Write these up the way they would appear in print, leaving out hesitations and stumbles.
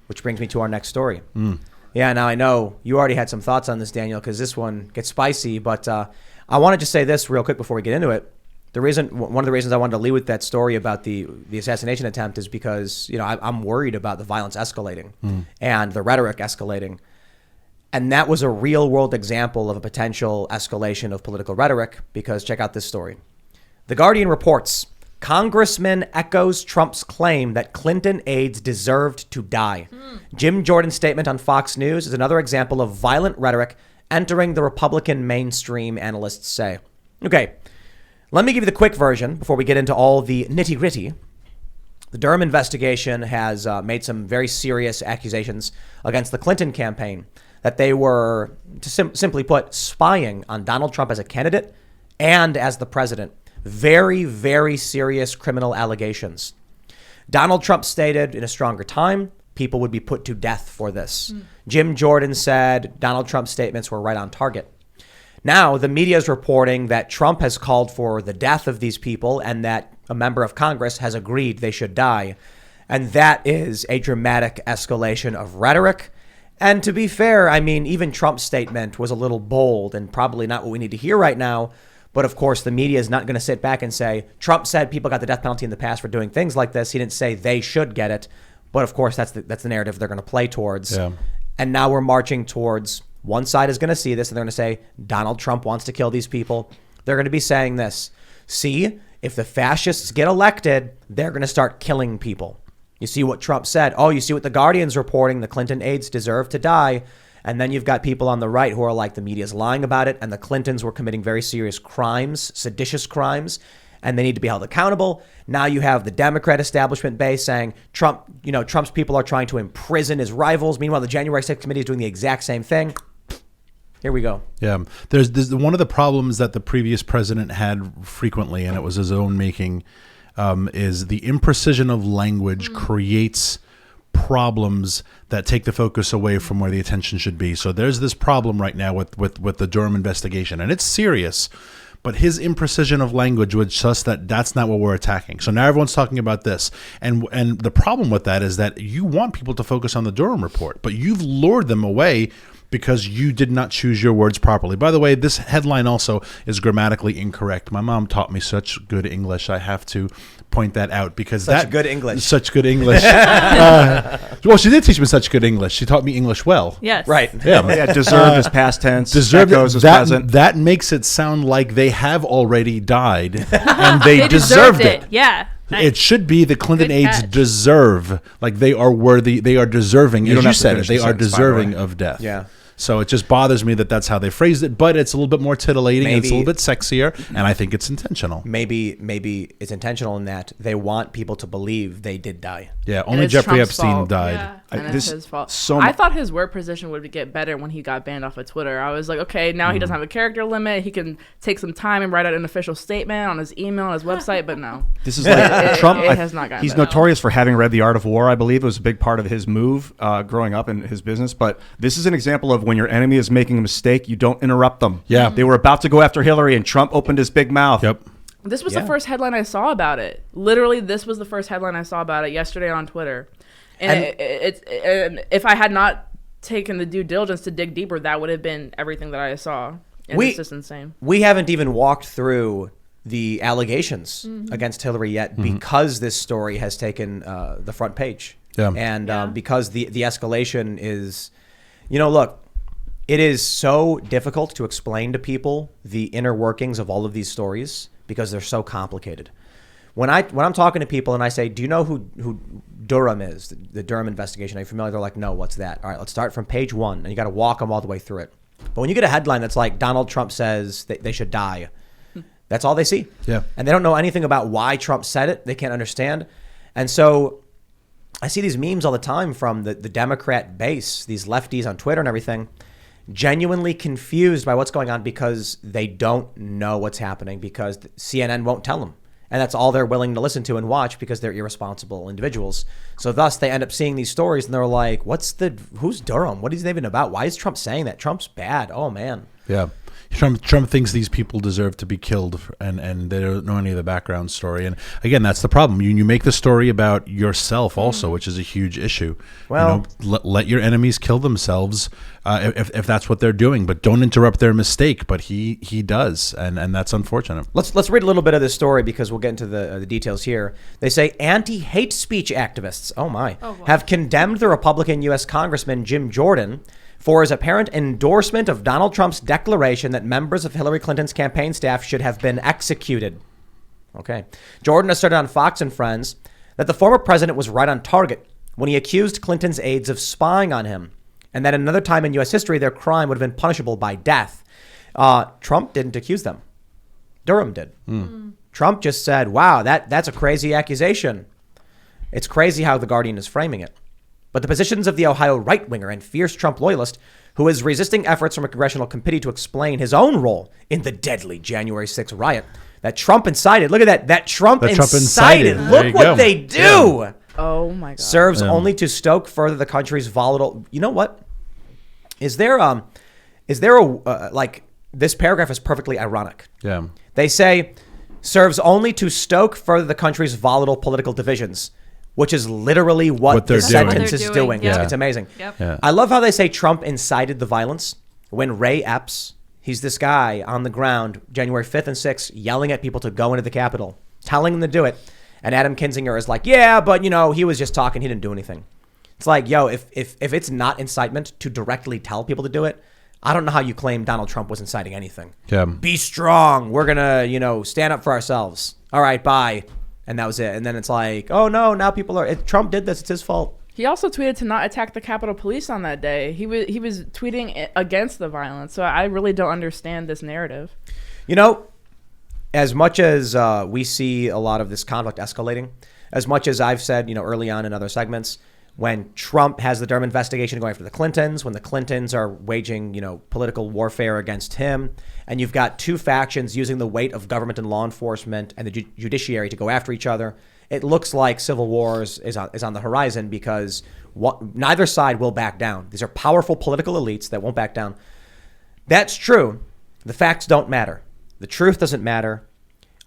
which brings me to our next story. Yeah, now I know you already had some thoughts on this, Daniel, because this one gets spicy, but I want to just say this real quick before we get into it. One of the reasons I wanted to lead with that story about the assassination attempt is because, I'm worried about the violence escalating and the rhetoric escalating. And that was a real world example of a potential escalation of political rhetoric, because check out this story. The Guardian reports, Congressman echoes Trump's claim that Clinton aides deserved to die. Jim Jordan's statement on Fox News is another example of violent rhetoric entering the Republican mainstream, analysts say. Okay, let me give you the quick version before we get into all the nitty gritty. The Durham investigation has made some very serious accusations against the Clinton campaign that they were, to simply put, spying on Donald Trump as a candidate and as the president. Very, very serious criminal allegations. Donald Trump stated in a stronger time, people would be put to death for this. Jim Jordan said Donald Trump's statements were right on target. Now, the media is reporting that Trump has called for the death of these people and that a member of Congress has agreed they should die. And that is a dramatic escalation of rhetoric. And to be fair, I mean, even Trump's statement was a little bold and probably not what we need to hear right now. But of course, the media is not going to sit back and say, Trump said people got the death penalty in the past for doing things like this. He didn't say they should get it. But of course, that's the narrative they're going to play towards. Yeah. And now we're marching towards, one side is going to see this and they're going to say, Donald Trump wants to kill these people. They're going to be saying this. See, if the fascists get elected, they're going to start killing people. You see what Trump said. Oh, you see what the Guardian's reporting. The Clinton aides deserve to die. And then you've got people on the right who are like, the media's lying about it. And the Clintons were committing very serious crimes, seditious crimes, and they need to be held accountable. Now you have the Democrat establishment base saying Trump's people are trying to imprison his rivals. Meanwhile, the January 6th committee is doing the exact same thing. Here we go. Yeah. There's one of the problems that the previous president had frequently, and it was his own making, is the imprecision of language creates problems that take the focus away from where the attention should be. So there's this problem right now with the Durham investigation, and it's serious, but his imprecision of language would suggest that that's not what we're attacking. So now everyone's talking about this. And the problem with that is that you want people to focus on the Durham report, but you've lured them away because you did not choose your words properly. By the way, this headline also is grammatically incorrect. My mom taught me such good English. I have to point that out because such good English. Such good English. Well, she did teach me such good English. She taught me English well. Yes. Right. Yeah. Deserved is past tense. Deserved is present. That makes it sound like they have already died and they deserved it. Yeah. Nice. It should be the Clinton aides deserve, like they are worthy, they are deserving, as you said it, they are deserving of death. Yeah. So it just bothers me that that's how they phrased it, but it's a little bit more tittillating, and it's a little bit sexier, and I think it's intentional. Maybe it's intentional in that they want people to believe they did die. Yeah, only Jeffrey Epstein died. Yeah, and it's his fault. I thought his word position would get better when he got banned off of Twitter. I was like, okay, now he doesn't have a character limit. He can take some time and write out an official statement on his email, on his website, but no. This is like Trump. It has not gotten He's better. notorious for having read The Art of War, I believe. It was a big part of his move growing up in his business. But this is an example of when your enemy is making a mistake, you don't interrupt them. Yeah. They were about to go after Hillary, and Trump opened his big mouth. Yep. This was the first headline I saw about it. Literally, this was the first headline I saw about it yesterday on Twitter. And if I had not taken the due diligence to dig deeper, that would have been everything that I saw. And it's just insane. We haven't even walked through the allegations against Hillary yet because this story has taken the front page. Yeah. And because the escalation is, look, it is so difficult to explain to people the inner workings of all of these stories because they're so complicated. When I'm talking to people and I say, do you know who Durham is, the Durham investigation? Are you familiar? They're like, no, what's that? All right, let's start from page 1. And you got to walk them all the way through it. But when you get a headline that's like, Donald Trump says they should die, that's all they see. Yeah. And they don't know anything about why Trump said it. They can't understand. And so I see these memes all the time from the Democrat base, these lefties on Twitter and everything, genuinely confused by what's going on because they don't know what's happening because CNN won't tell them. And that's all they're willing to listen to and watch because they're irresponsible individuals. So thus they end up seeing these stories and they're like, who's Durham? What is it even about? Why is Trump saying that? Trump's bad. Oh, man. Yeah. Trump thinks these people deserve to be killed, and they don't know any of the background story. And again, that's the problem. You make the story about yourself also, which is a huge issue. Well, let your enemies kill themselves if that's what they're doing, but don't interrupt their mistake. But he does, and that's unfortunate. Let's read a little bit of this story because we'll get into the details here. They say anti-hate speech activists, have condemned the Republican U.S. Congressman Jim Jordan for his apparent endorsement of Donald Trump's declaration that members of Hillary Clinton's campaign staff should have been executed. Okay. Jordan asserted on Fox and Friends that the former president was right on target when he accused Clinton's aides of spying on him, and that at another time in U.S. history, their crime would have been punishable by death. Trump didn't accuse them. Durham did. Trump just said, wow, that's a crazy accusation. It's crazy how The Guardian is framing it. But the positions of the Ohio right-winger and fierce Trump loyalist, who is resisting efforts from a congressional committee to explain his own role in the deadly January 6th riot that Trump incited. Look at that. That Trump incited. Look what they do. Yeah. Oh, my God. Serves only to stoke further the country's volatile. You know what? Is there a this paragraph is perfectly ironic. Yeah. They say serves only to stoke further the country's volatile political divisions, which is literally what the sentence is doing. Yep. It's amazing. Yep. Yeah. I love how they say Trump incited the violence when Ray Epps, he's this guy on the ground, January 5th and 6th, yelling at people to go into the Capitol, telling them to do it. And Adam Kinzinger is like, yeah, but he was just talking. He didn't do anything. It's like, yo, if it's not incitement to directly tell people to do it, I don't know how you claim Donald Trump was inciting anything. Yeah. Be strong. We're going to, stand up for ourselves. All right, bye. And that was it. And then it's like, oh, no, now people are... Trump did this. It's his fault. He also tweeted to not attack the Capitol Police on that day. He was tweeting against the violence. So I really don't understand this narrative. As much as we see a lot of this conflict escalating, as much as I've said, early on in other segments, when Trump has the Durham investigation going after the Clintons, when the Clintons are waging, political warfare against him, and you've got two factions using the weight of government and law enforcement and the judiciary to go after each other, it looks like civil wars is on the horizon because neither side will back down. These are powerful political elites that won't back down. That's true. The facts don't matter. The truth doesn't matter.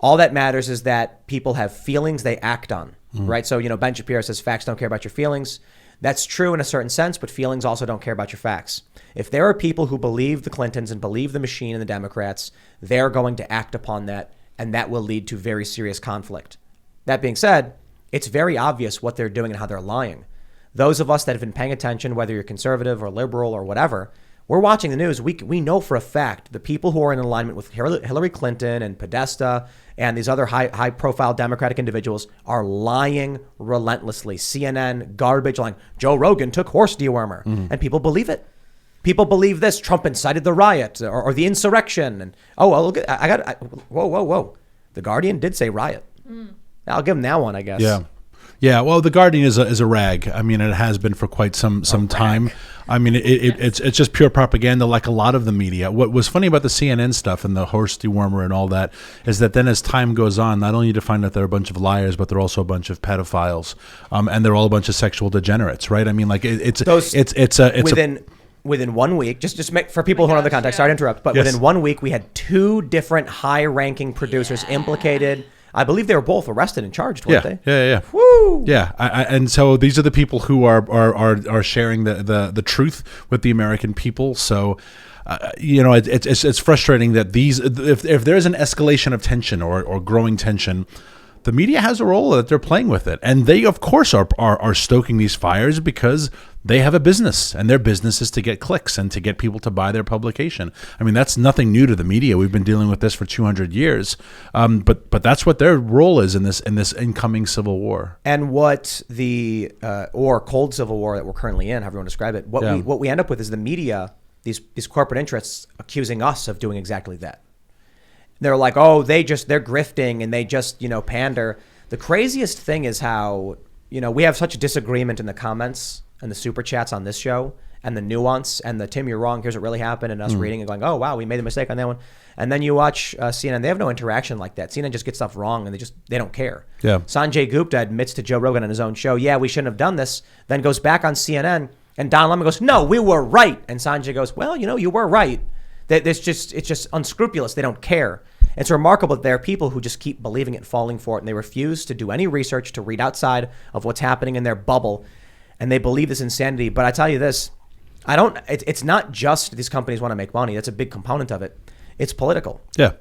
All that matters is that people have feelings they act on, right? So, Ben Shapiro says facts don't care about your feelings. That's true in a certain sense, but feelings also don't care about your facts. If there are people who believe the Clintons and believe the machine and the Democrats, they're going to act upon that, and that will lead to very serious conflict. That being said, it's very obvious what they're doing and how they're lying. Those of us that have been paying attention, whether you're conservative or liberal or whatever, we're watching the news. We know for a fact the people who are in alignment with Hillary Clinton and Podesta and these other high-profile Democratic individuals are lying relentlessly. CNN, garbage, lying. Joe Rogan took horse dewormer, and people believe it. People believe this. Trump incited the riot or the insurrection. And look at whoa. The Guardian did say riot. I'll give them that one, I guess. Yeah. Well, the Guardian is a rag. I mean, it has been for quite some time. I mean, it's just pure propaganda, like a lot of the media. What was funny about the CNN stuff and the horse dewormer and all that is that then, as time goes on, not only do you find out they're a bunch of liars, but they're also a bunch of pedophiles, and they're all a bunch of sexual degenerates, right? I mean, like it's within 1 week, just make, for people who don't know the context. Sorry to interrupt, but within 1 week, we had two different high-ranking producers implicated. I believe they were both arrested and charged, weren't they? Yeah. Woo! Yeah, and so these are the people who are sharing the truth with the American people. So, it's frustrating that if there's an escalation of tension or growing tension, the media has a role that they're playing with it, and they of course are stoking these fires because they have a business, and their business is to get clicks and to get people to buy their publication. I mean, that's nothing new to the media. We've been dealing with this for 200 years, but that's what their role is in this incoming civil war. And what the or cold civil war that we're currently in, however you want to describe it, what we end up with is the media, these corporate interests accusing us of doing exactly that. They're like, they're grifting and they just, pander. The craziest thing is how, we have such a disagreement in the comments and the super chats on this show and the nuance and the Tim, you're wrong, here's what really happened, and us reading and going, oh, wow, we made a mistake on that one. And then you watch CNN, they have no interaction like that. CNN just gets stuff wrong and they don't care. Yeah. Sanjay Gupta admits to Joe Rogan on his own show, yeah, we shouldn't have done this, then goes back on CNN and Don Lemon goes, no, we were right. And Sanjay goes, well, you were right. It's just unscrupulous. They don't care. It's remarkable that there are people who just keep believing it and falling for it, and they refuse to do any research, to read outside of what's happening in their bubble, and they believe this insanity. But I tell you this, it's not just these companies want to make money. That's a big component of it. It's political. Yeah.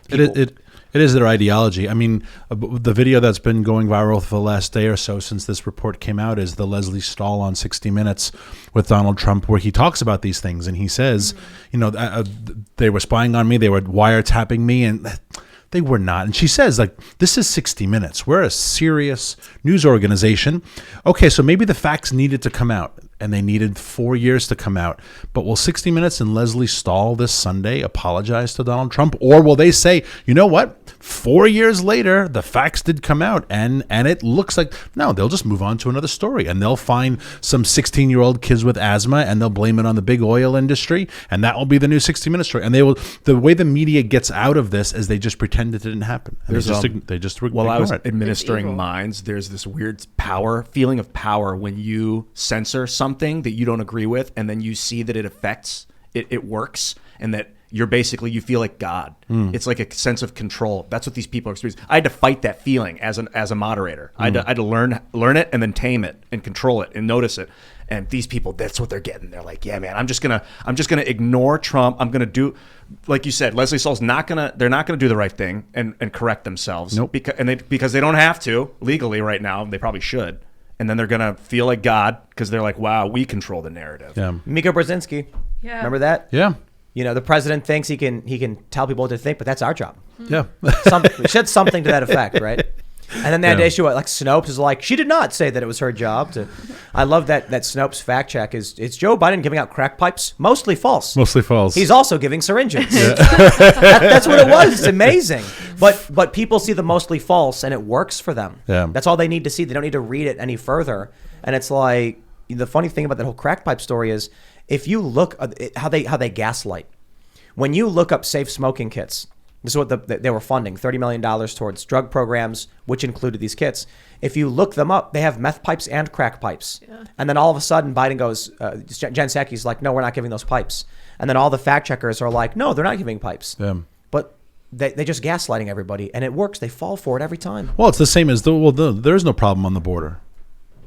It is their ideology. I mean, the video that's been going viral for the last day or so since this report came out is the Leslie Stahl on 60 Minutes with Donald Trump, where he talks about these things. And he says, they were spying on me. They were wiretapping me. And they were not. And she says, like, this is 60 Minutes. We're a serious news organization. Okay, so maybe the facts needed to come out, and they needed 4 years to come out. But will 60 Minutes and Leslie Stahl this Sunday apologize to Donald Trump? Or will they say, you know what? 4 years later, the facts did come out, and it looks like, no, they'll just move on to another story, and they'll find some 16-year-old kids with asthma, and they'll blame it on the big oil industry, and that will be the new 60 Minutes story. And the way the media gets out of this is they just pretend it didn't happen. And they just while I was it. administering minds, there's this weird feeling of power when you censor something that you don't agree with, and then you see that it affects, it works, and that you feel like God. It's like a sense of control. That's what these people are experiencing. I had to fight that feeling as a moderator. I had to learn it and then tame it and control it and notice it. And these people, that's what they're getting. They're like, yeah, man, I'm just gonna ignore Trump. I'm gonna do, like you said, Leslie Stahl's they're not gonna do the right thing and correct themselves. Nope. Because they don't have to legally right now. They probably should. And then they're gonna feel like God because they're like, wow, we control the narrative. Yeah. Mika Brzezinski. Yeah. Remember that? Yeah. The president thinks he can tell people what to think, but that's our job. Yeah. We said something to that effect, right? And then they had to issue it. Like Snopes is like, she did not say that it was her job to. I love that Snopes fact check is it's Joe Biden giving out crack pipes, mostly false. Mostly false. He's also giving syringes. That's what it was. It's amazing. But people see the mostly false and it works for them. Yeah. That's all they need to see. They don't need to read it any further. And it's like the funny thing about that whole crack pipe story is if you look at how they gaslight. When you look up safe smoking kits, this is what they were funding, $30 million towards drug programs, which included these kits. If you look them up, they have meth pipes and crack pipes. Yeah. And then all of a sudden, Biden goes, Jen Psaki's like, no, we're not giving those pipes. And then all the fact checkers are like, no, they're not giving pipes. Yeah. But they just gaslighting everybody, and it works. They fall for it every time. Well, it's the same as there's no problem on the border.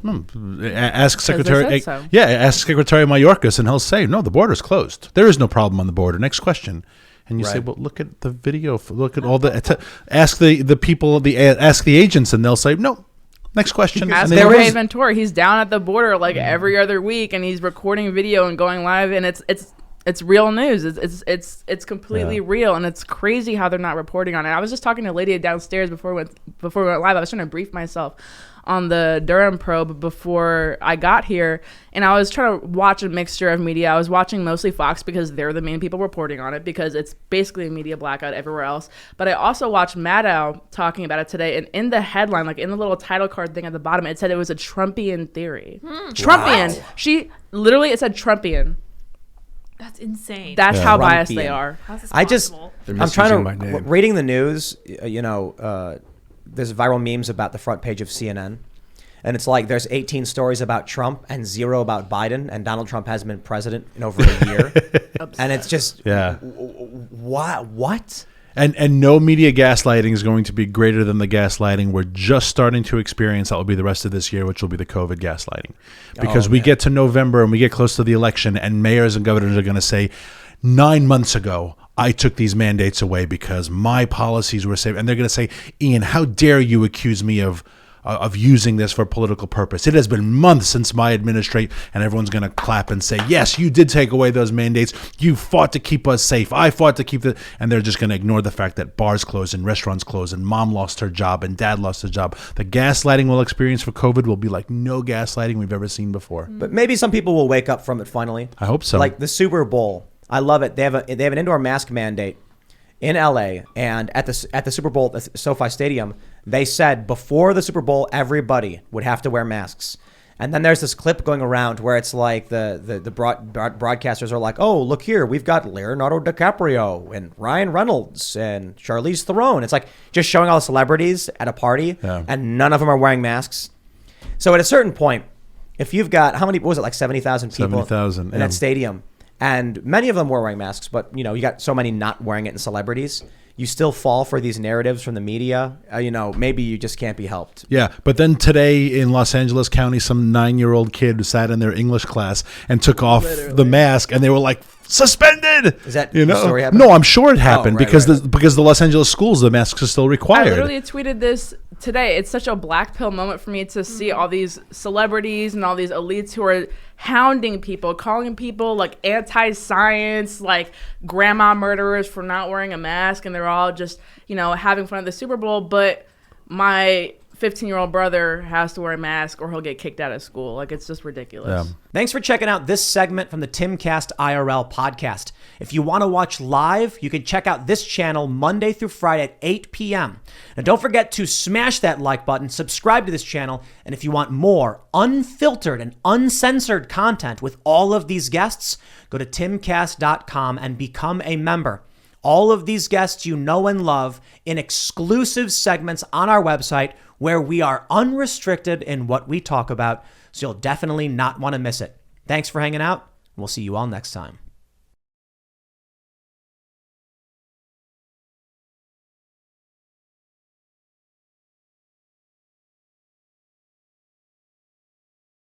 Ask Secretary. Ask Secretary Mayorkas, and he'll say, no, the border's closed. There is no problem on the border. Next question. And you say, well, look at the video. Look at all the. Ask the people. Ask the agents, and they'll say, no. Next question. Ask Jorge Ventura. He's down at the border like every other week, and he's recording video and going live, and it's real news. It's completely real, and it's crazy how they're not reporting on it. I was just talking to a lady downstairs before we went live. I was trying to brief myself on the Durham probe before I got here, and I was trying to watch a mixture of media. I was watching mostly Fox because they're the main people reporting on it because it's basically a media blackout everywhere else. But I also watched Maddow talking about it today, and in the headline, like in the little title card thing at the bottom, it said it was a Trumpian theory. Trumpian. Wow. It said Trumpian. That's insane. That's how biased they are. How's this possible? I'm trying to reading the news. There's viral memes about the front page of CNN, and it's like there's 18 stories about Trump and 0 about Biden, and Donald Trump hasn't been president in over a year, and it's just what? And no media gaslighting is going to be greater than the gaslighting we're just starting to experience. That will be the rest of this year, which will be the COVID gaslighting. Because we get to November and we get close to the election, and mayors and governors are going to say, 9 months ago, I took these mandates away because my policies were safe. And they're going to say, Ian, how dare you accuse me of using this for political purpose? It has been months since my administration, and everyone's going to clap and say, yes, you did take away those mandates. You fought to keep us safe. I fought to keep the, and they're just going to ignore the fact that bars closed and restaurants closed and mom lost her job and dad lost his job. The gaslighting we'll experience for COVID will be like no gaslighting we've ever seen before. But maybe some people will wake up from it finally. I hope so. Like the Super Bowl. I love it. They have an indoor mask mandate in LA, and at the Super Bowl at the SoFi Stadium, they said before the Super Bowl everybody would have to wear masks. And then there's this clip going around where it's like the broadcasters are like, oh, look here, we've got Leonardo DiCaprio and Ryan Reynolds and Charlize Theron. It's like just showing all the celebrities at a party, and none of them are wearing masks. So at a certain point, if you've got, what was it, like 70,000 people 70,000 in that stadium, And many of them were wearing masks, but you got so many not wearing it in celebrities. You still fall for these narratives from the media. Maybe you just can't be helped. Yeah, but then today in Los Angeles County, some 9-year-old kid sat in their English class and took off the mask, and they were like, suspended. Is that the story happened? No, I'm sure it happened right, because the Los Angeles schools, the masks are still required. I literally tweeted this today. It's such a black pill moment for me to see all these celebrities and all these elites who are hounding people, calling people like anti-science, like grandma murderers for not wearing a mask, and they're all just having fun at the Super Bowl. But my 15-year-old brother has to wear a mask or he'll get kicked out of school. Like, it's just ridiculous. Yeah. Thanks for checking out this segment from the Timcast IRL podcast. If you want to watch live, you can check out this channel Monday through Friday at 8 p.m. Now, don't forget to smash that like button, subscribe to this channel, and if you want more unfiltered and uncensored content with all of these guests, go to timcast.com and become a member. All of these guests you know and love in exclusive segments on our website where we are unrestricted in what we talk about, so you'll definitely not want to miss it. Thanks for hanging out. We'll see you all next time.